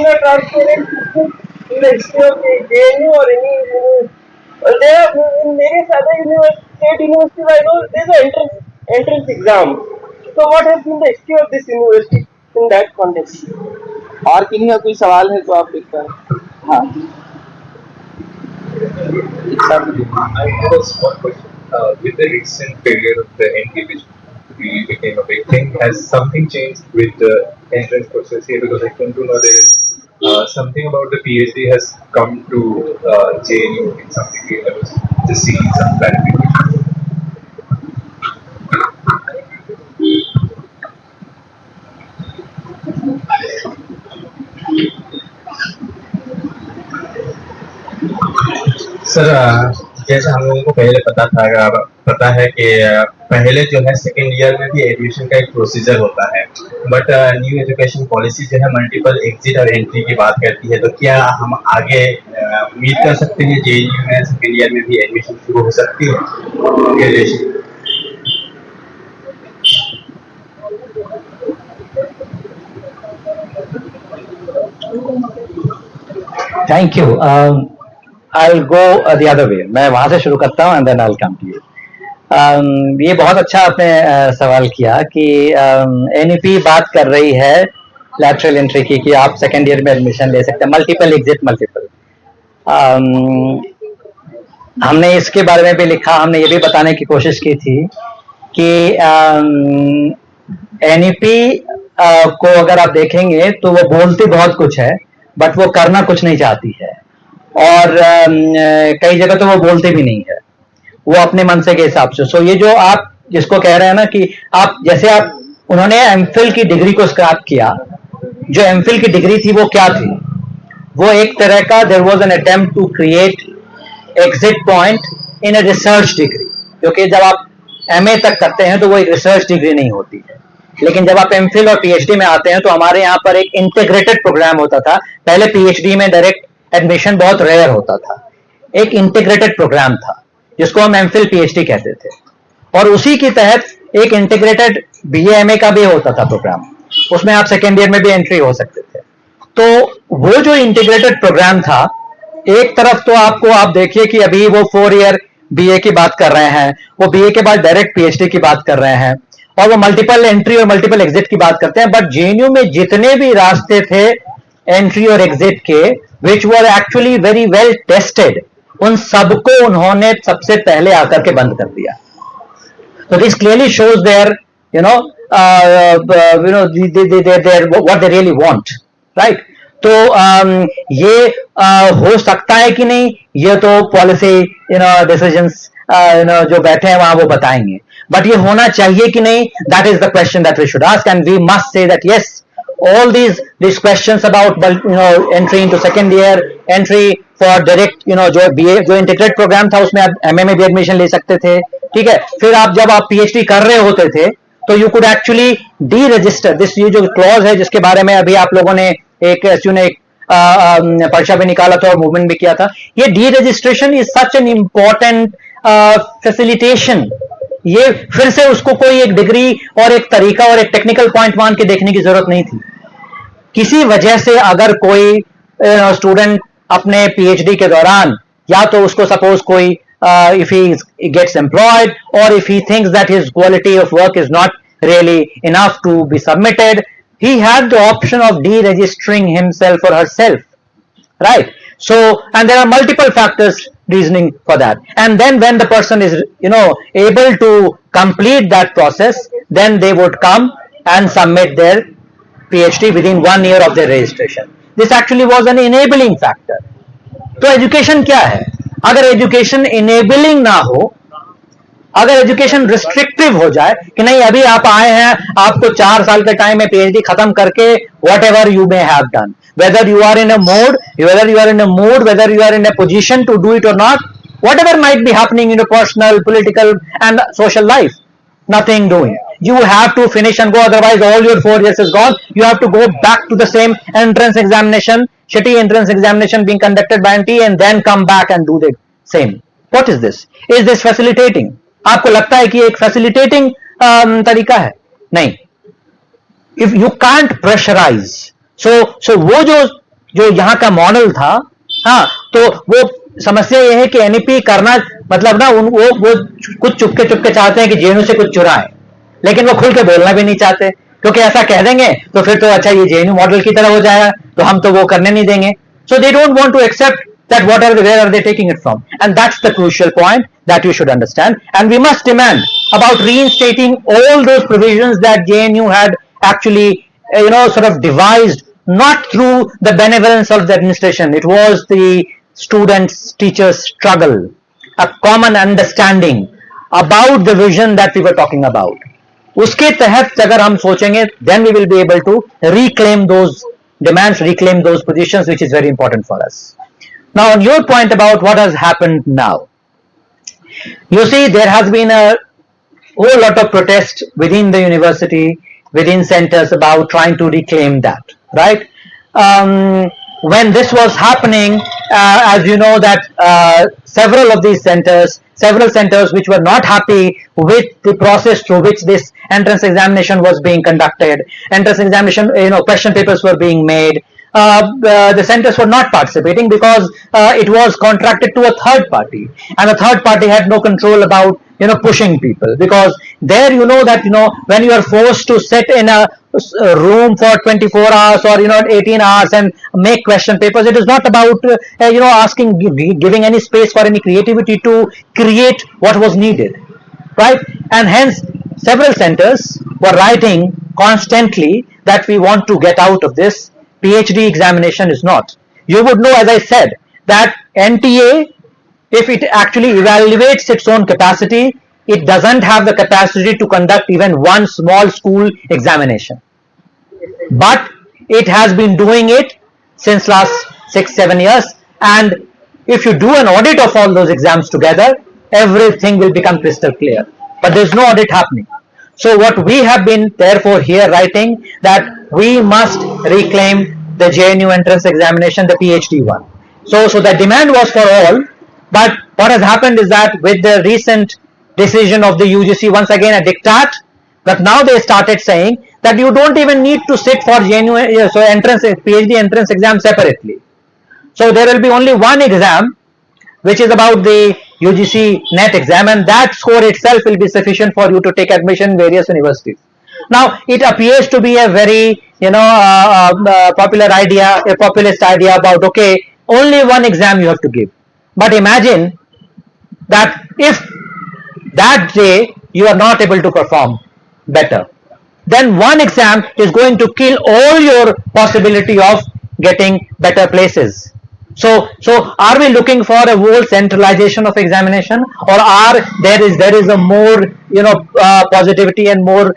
Speaker 4: a transparent system in the history of the JNU or any? There in various other state universities, I know there's an entrance exam. So, what has been the history of this university in that context?
Speaker 5: और किन्हीं का कोई सवाल है तो आप लिख कर हाँ I have a small question. With the recent failure of the NT, which became a big thing, has something changed with the entrance process here? Because I came to know there is something about the PhD has come to JNU in some degree. I was just seeing some clarification.
Speaker 6: Sir जैसा हम लोगों को पहले पता है कि पहले जो है सेकेंड ईयर में भी एडमिशन का एक प्रोसीजर होता है, बट न्यू एजुकेशन पॉलिसी जो है मल्टीपल एग्जिट और एंट्री की बात करती है, तो क्या हम आगे उम्मीद कर सकते हैं जेएनयू में सेकेंड ईयर में भी एडमिशन शुरू हो सकती है graduation?
Speaker 3: Thank you. I'll go the other way. मैं वहां से शुरू करता हूँ and then I'll come to you. ये बहुत अच्छा आपने सवाल किया कि NEP बात कर रही है lateral entry की कि आप सेकेंड ईयर में एडमिशन ले सकते हैं, मल्टीपल एग्जिट मल्टीपल. हमने इसके बारे में भी लिखा, हमने ये भी बताने की कोशिश की थी कि NEP को अगर आप देखेंगे तो वो बोलती बहुत कुछ है बट वो करना कुछ नहीं चाहती है, और कई जगह तो वो बोलते भी नहीं है, वो अपने मन से के हिसाब से. सो ये जो आप जिसको कह रहे हैं ना कि आप जैसे आप उन्होंने एमफिल की डिग्री को स्क्रैप किया, जो एमफिल की डिग्री थी वो क्या थी? वो एक तरह का there was an attempt to create exit point in a research degree, क्योंकि जब आप एमए तक करते हैं तो वो एक रिसर्च डिग्री नहीं होती है, लेकिन जब आप एमफिल और पीएचडी में आते हैं तो हमारे यहाँ पर एक इंटीग्रेटेड प्रोग्राम होता था. पहले पीएचडी में डायरेक्ट एडमिशन बहुत रेयर होता था, एक इंटीग्रेटेड प्रोग्राम था जिसको हम एमफिल पीएचडी कहते थे, और उसी के तहत एक इंटीग्रेटेड बीए एमए का भी होता था प्रोग्राम, उसमें आप सेकेंड ईयर में भी एंट्री हो सकते थे. तो वो जो इंटीग्रेटेड प्रोग्राम था, एक तरफ तो आपको आप देखिए कि अभी वो 4 ईयर बीए की बात कर रहे हैं, वो बीए के बाद डायरेक्ट पीएचडी की बात कर रहे हैं, और वो मल्टीपल एंट्री और मल्टीपल एग्जिट की बात करते हैं. बट जेएनयू में जितने भी रास्ते थे एंट्री और एग्जिट के, which were actually very well tested, उन सबको उन्होंने सबसे पहले आकर के बंद कर दिया. तो this clearly shows there what they really want, right? तो ये हो सकता है कि नहीं, ये तो पॉलिसी डिसीजंस जो बैठे हैं वहां वो बताएंगे, बट ये होना चाहिए कि नहीं, that is the question that we should ask, and we must say that yes, all these questions about entry into second year, entry for direct जो BA जो इंटीग्रेटेड प्रोग्राम था उसमें आप एमए में भी एडमिशन ले सकते थे, ठीक है. फिर आप जब आप पीएचडी कर रहे होते थे तो you could actually D resistor this, ये जो क्लॉज है जिसके बारे में अभी आप लोगों ने एक पर्चा भी निकाला था और मूवमेंट भी किया था, ये D registration is such an important facilitation. ये फिर से उसको कोई एक डिग्री और एक तरीका और एक टेक्निकल पॉइंट मान के देखने की जरूरत नहीं थी. किसी वजह से अगर कोई स्टूडेंट अपने पीएचडी के दौरान, या तो उसको सपोज कोई इफ ही गेट्स एम्प्लॉयड और if he thinks that his quality of work is not really enough to be submitted, he had the option of deregistering himself or herself, right? So, and there are multiple factors reasoning for that, and then when the person is able to complete that process, then they would come and submit their PhD within 1 year of their registration. This actually was an enabling factor. तो education क्या है? अगर education enabling ना हो, अगर education restrictive हो जाए कि नहीं अभी आप आए हैं, आपको 4 साल के टाइम में पीएचडी खत्म करके what ever you may have done, whether you are in a mood, whether you are in a mood, whether you are in a position to do it or not, whatever might be happening in your personal, political and social life, nothing doing. You have to finish and go, otherwise all your 4 years is gone. You have to go back to the same entrance examination, shitty entrance examination being conducted by NTA, and then come back and do the same. What is this? Is this facilitating? आपको लगता है कि एक facilitating तरीका है? नहीं. If you can't pressurise, सो वो जो यहां का मॉडल था, हाँ, तो वो समस्या ये है कि एनईपी करना मतलब ना वो कुछ चुपके चुपके चाहते हैं कि जेएनयू से कुछ चुराए, लेकिन वो खुल के बोलना भी नहीं चाहते, क्योंकि ऐसा कह देंगे तो फिर तो अच्छा ये जेएनयू मॉडल की तरह हो जाएगा, तो हम तो वो करने नहीं देंगे. So they don't want to accept that where are they taking it from? And that's the crucial point that you should understand. And we must demand about reinstating all those provisions that JNU had actually, sort of devised, not through the benevolence of the administration. It was the students, teachers struggle, a common understanding about the vision that we were talking about. उसके तहत अगर हम सोचेंगे, then we will be able to reclaim those demands, reclaim those positions, which is very important for us. Now, on your point about what has happened now, you see, there has been a whole lot of protest within the university, within centers about trying to reclaim that, right? When this was happening, as you know, that several of these centers, several centers which were not happy with the process through which this entrance examination was being conducted, entrance examination, question papers were being made, the centers were not participating because it was contracted to a third party, and the third party had no control about pushing people, because there that when you are forced to sit in a room for 24 hours or 18 hours and make question papers, it is not about asking, giving any space for any creativity to create what was needed, right? And hence several centers were writing constantly that we want to get out of this. PhD examination is not. You would know, as I said, that NTA, if it actually evaluates its own capacity, it doesn't have the capacity to conduct even one small school examination. But it has been doing it since last 6-7 years, and if you do an audit of all those exams together, everything will become crystal clear. But there's no audit happening. So what we have been therefore here writing, that we must reclaim the JNU entrance examination, the PhD one. So the demand was for all, but what has happened is that with the recent decision of the UGC, once again a diktat, that now they started saying that you don't even need to sit for JNU, so PhD entrance exam separately. So there will be only one exam, which is about the UGC NET exam, and that score itself will be sufficient for you to take admission in various universities. Now, it appears to be a very, popular idea, a populist idea about, okay, only one exam you have to give. But imagine that if that day you are not able to perform better, then one exam is going to kill all your possibility of getting better places. So are we looking for a whole centralization of examination, or there is a more positivity and more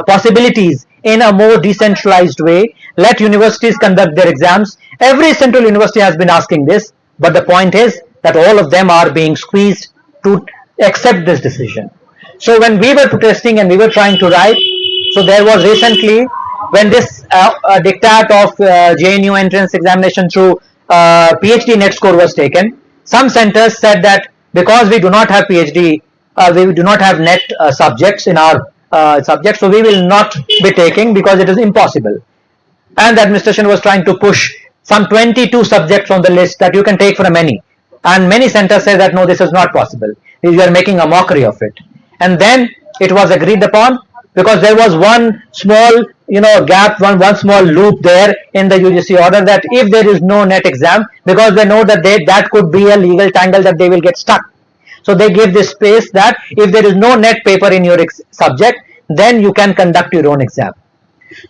Speaker 3: possibilities in a more decentralized way? Let universities conduct their exams. Every central university has been asking this, but the point is that all of them are being squeezed to accept this decision. So when we were protesting and we were trying to write, so there was recently, when this diktat of JNU entrance examination through PhD net score was taken, some centers said that because we do not have PhD, we do not have net subjects in our subjects, so we will not be taking because it is impossible. And the administration was trying to push some 22 subjects on the list that you can take from any. And many centers say that no, this is not possible. You are making a mockery of it. And then it was agreed upon, because there was one small gap, one small loop there in the UGC order, that if there is no net exam, because they know that that could be a legal tangle that they will get stuck. So they give this space that if there is no net paper in your subject, then you can conduct your own exam.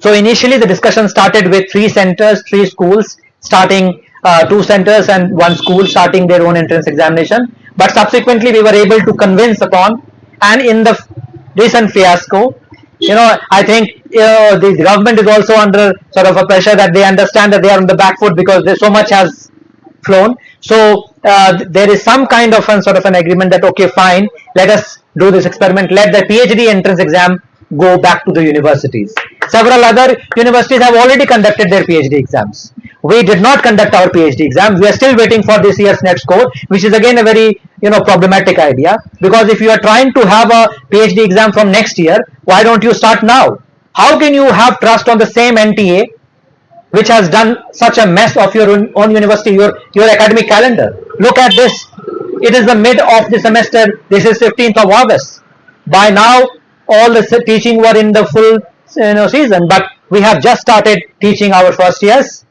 Speaker 3: So initially the discussion started with 3 centers, 3 schools starting, 2 centers and 1 school starting their own entrance examination. But subsequently we were able to convince upon, and in the recent fiasco, I think the government is also under sort of a pressure that they understand that they are on the back foot because there so much has flown. So there is some kind of an agreement that okay, fine, let us do this experiment, let the PhD entrance exam go back to the universities. Several other universities have already conducted their PhD exams. We did not conduct our PhD exam. We are still waiting for this year's net score, which is again a very problematic idea, because if you are trying to have a PhD exam from next year, why don't you start now? How can you have trust on the same NTA which has done such a mess of your own university, your academic calendar? Look at this. It is the mid of the semester. This is 15th of August. By now, all the teaching were in the full season, but we have just started teaching our first years,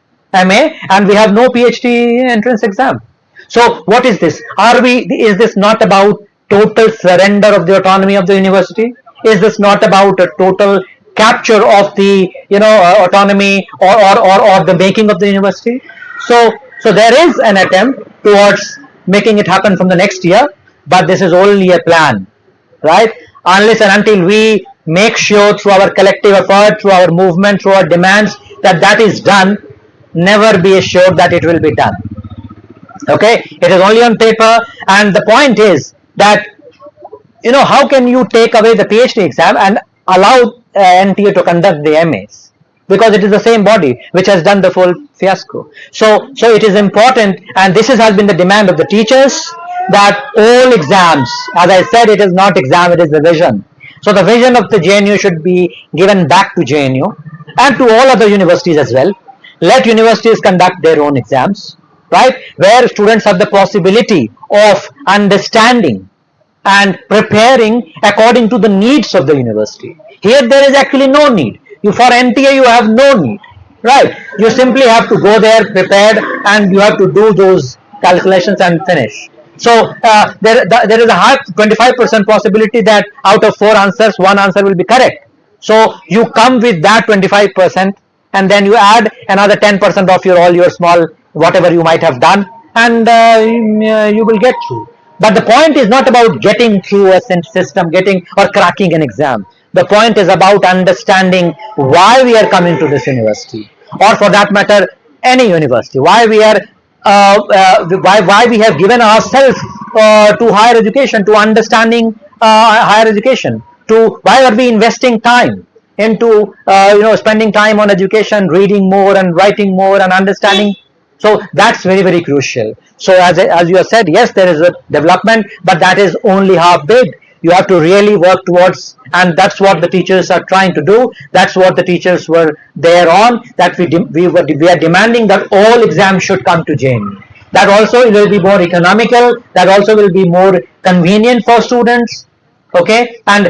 Speaker 3: MA, and we have no PhD entrance exam. So what is this? Is this not about total surrender of the autonomy of the university? Is this not about a total capture of the autonomy or the making of the university? So there is an attempt towards making it happen from the next year, but this is only a plan, right? Unless and until we make sure through our collective effort, through our movement, through our demands that is done, never be assured that it will be done. Okay, it is only on paper, and the point is that how can you take away the PhD exam and allow NTA to conduct the MAs, because it is the same body which has done the full fiasco. So it is important, and this has been the demand of the teachers, that all exams, as I said, it is not exam, it is the vision. So the vision of the JNU should be given back to JNU and to all other universities as well. Let universities conduct their own exams, right, where students have the possibility of understanding and preparing according to the needs of the university. Here there is actually no need. For NTA you have no need, right? You simply have to go there prepared, and you have to do those calculations and finish. So there is a high 25% possibility that out of 4 answers, 1 answer will be correct. So you come with that 25%, and then you add another 10% of all your small whatever you might have done, and you will get through. But the point is not about getting through a system, getting or cracking an exam. The point is about understanding why we are coming to this university, or for that matter, any university. Why we are, why we have given ourselves to higher education, to understanding higher education. To why are we investing time into spending time on education, reading more and writing more and understanding. So that's very, very crucial. So as you have said, yes, there is a development, but that is only half baked. You have to really work towards, and that's what the teachers are trying to do. That's what the teachers were there on, that we are demanding that all exams should come to JNU. That also will be more economical, that also will be more convenient for students. Okay, and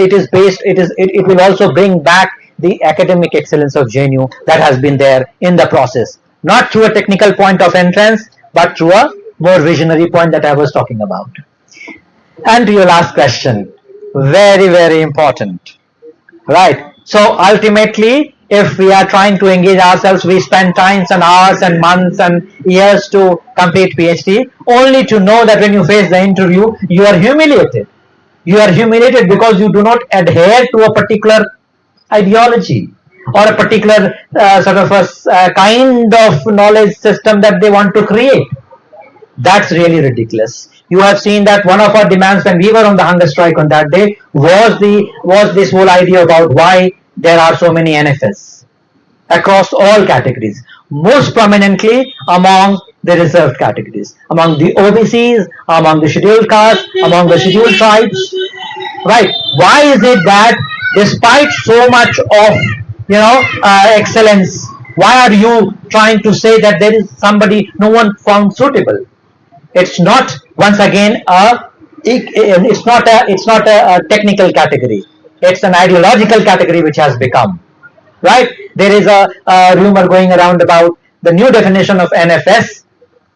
Speaker 3: it is based, it will also bring back the academic excellence of JNU that has been there in the process, not through a technical point of entrance, but through a more visionary point that I was talking about. And to your last question, very, very important, right? So ultimately, if we are trying to engage ourselves, we spend times and hours and months and years to complete PhD, only to know that when you face the interview, you are humiliated. You are humiliated because you do not adhere to a particular ideology or a particular sort of a kind of knowledge system that they want to create. That's really ridiculous. You have seen that one of our demands when we were on the hunger strike on that day was this whole idea about why there are so many NFS across all categories, most prominently among the reserved categories, among the OBCs, among the scheduled castes, among the scheduled tribes, right? Why is it that despite so much of excellence, why are you trying to say that there is somebody no one found suitable? It's not, once again, it's not a technical category. It's an ideological category which has become, right? There is a rumor going around about the new definition of NFS,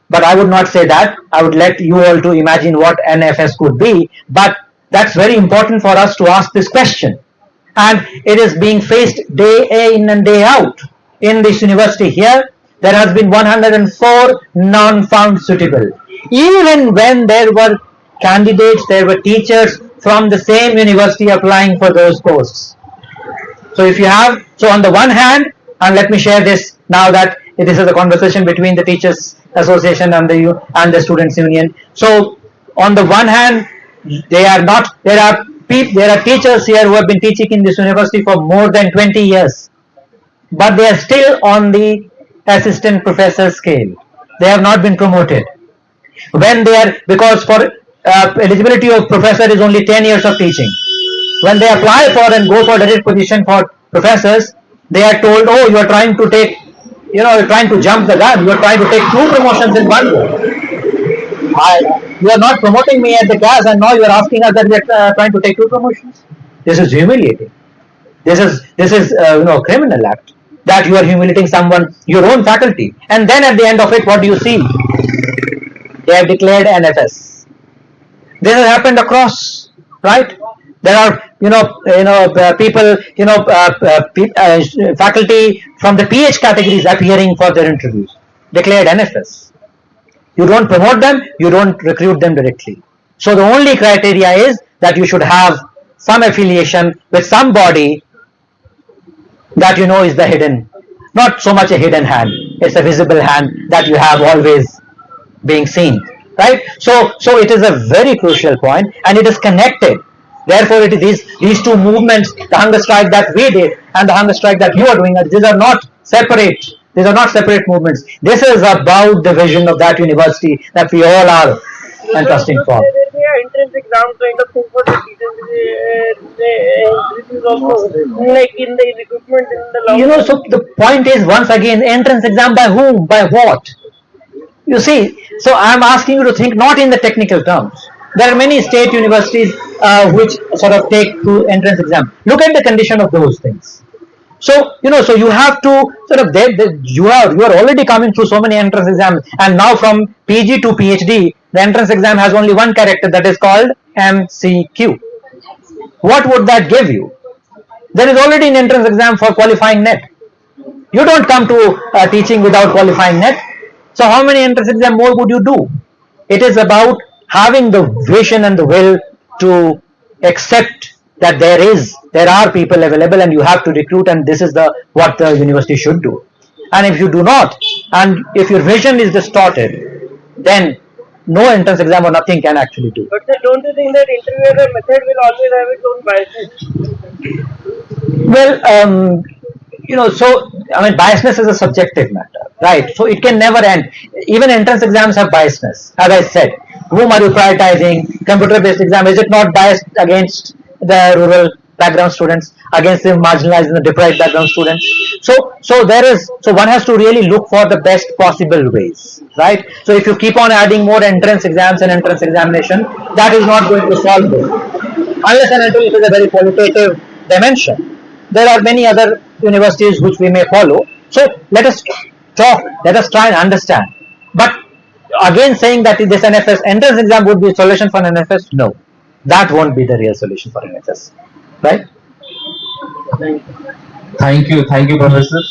Speaker 3: but I would not say that. I would let you all to imagine what NFS could be, but that's very important for us to ask this question. And it is being faced day in and day out. In this university here, there has been 104 non-found suitable. Even when there were candidates, there were teachers from the same university applying for those posts. So if you have, so on the one hand, and let me share this now that this is a conversation between the Teachers Association and the Students Union. So on the one hand, there are teachers here who have been teaching in this university for more than 20 years, but they are still on the assistant professor scale. They have not been promoted. When they are, because for eligibility of professor is only 10 years of teaching. When they apply for and go for direct position for professors, they are told, oh, you are trying to take, you're trying to jump the gun. You are trying to take 2 promotions in one go. You are not promoting me at the class, and now you are asking us that we are trying to take 2 promotions. This is humiliating. This is criminal act. that you are humiliating someone, your own faculty. And then at the end of it, what do you see? They have declared NFS. This has happened across, right? There are, people, faculty from the PH categories appearing for their interviews, declared NFS. You don't promote them, you don't recruit them directly. So the only criteria is that you should have some affiliation with somebody that you know is the hidden, not so much a hidden hand, it's a visible hand that you have always being seen, right? So it is a very crucial point, and it is connected. Therefore, it is these two movements, the hunger strike that we did and the hunger strike that you are doing, these are not separate. These are not separate movements. This is about the vision of that university that we all are entrusting for.
Speaker 4: There will be an entrance exam kind of thing for the teachers. This is also like in the recruitment in the long
Speaker 3: So the point is, once again, entrance exam by whom? By what? You see, so I am asking you to think not in the technical terms. There are many state universities which sort of take to entrance exam. Look at the condition of those things. So so you have to sort of you are already coming through so many entrance exams, and now from PG to PhD, the entrance exam has only one character, that is called MCQ. What would that give you? There is already an entrance exam for qualifying NET. You don't come to teaching without qualifying NET. So how many entrance exam more would you do? It is about having the vision and the will to accept that there are people available and you have to recruit, and this is what the university should do. And if you do not, and if your vision is distorted, then no entrance exam or nothing can actually do.
Speaker 4: But don't you think that interviewer method will always have its own biases?
Speaker 3: Well, so I mean, biasness is a subjective matter, right? So it can never end. Even entrance exams have biasness. As I said, whom are you prioritizing? Computer-based exam, is it not biased against the rural background students, against the marginalized and the deprived background students? So one has to really look for the best possible ways, right? So if you keep on adding more entrance exams and entrance examination, that is not going to solve this, unless and until it is a very qualitative dimension. There are many other universities which we may follow. So let us talk, let us try and understand. But again, saying that this NFS entrance exam would be a solution for an NFS, no, that won't be the real solution for NFS, right?
Speaker 6: Thank you, Professor.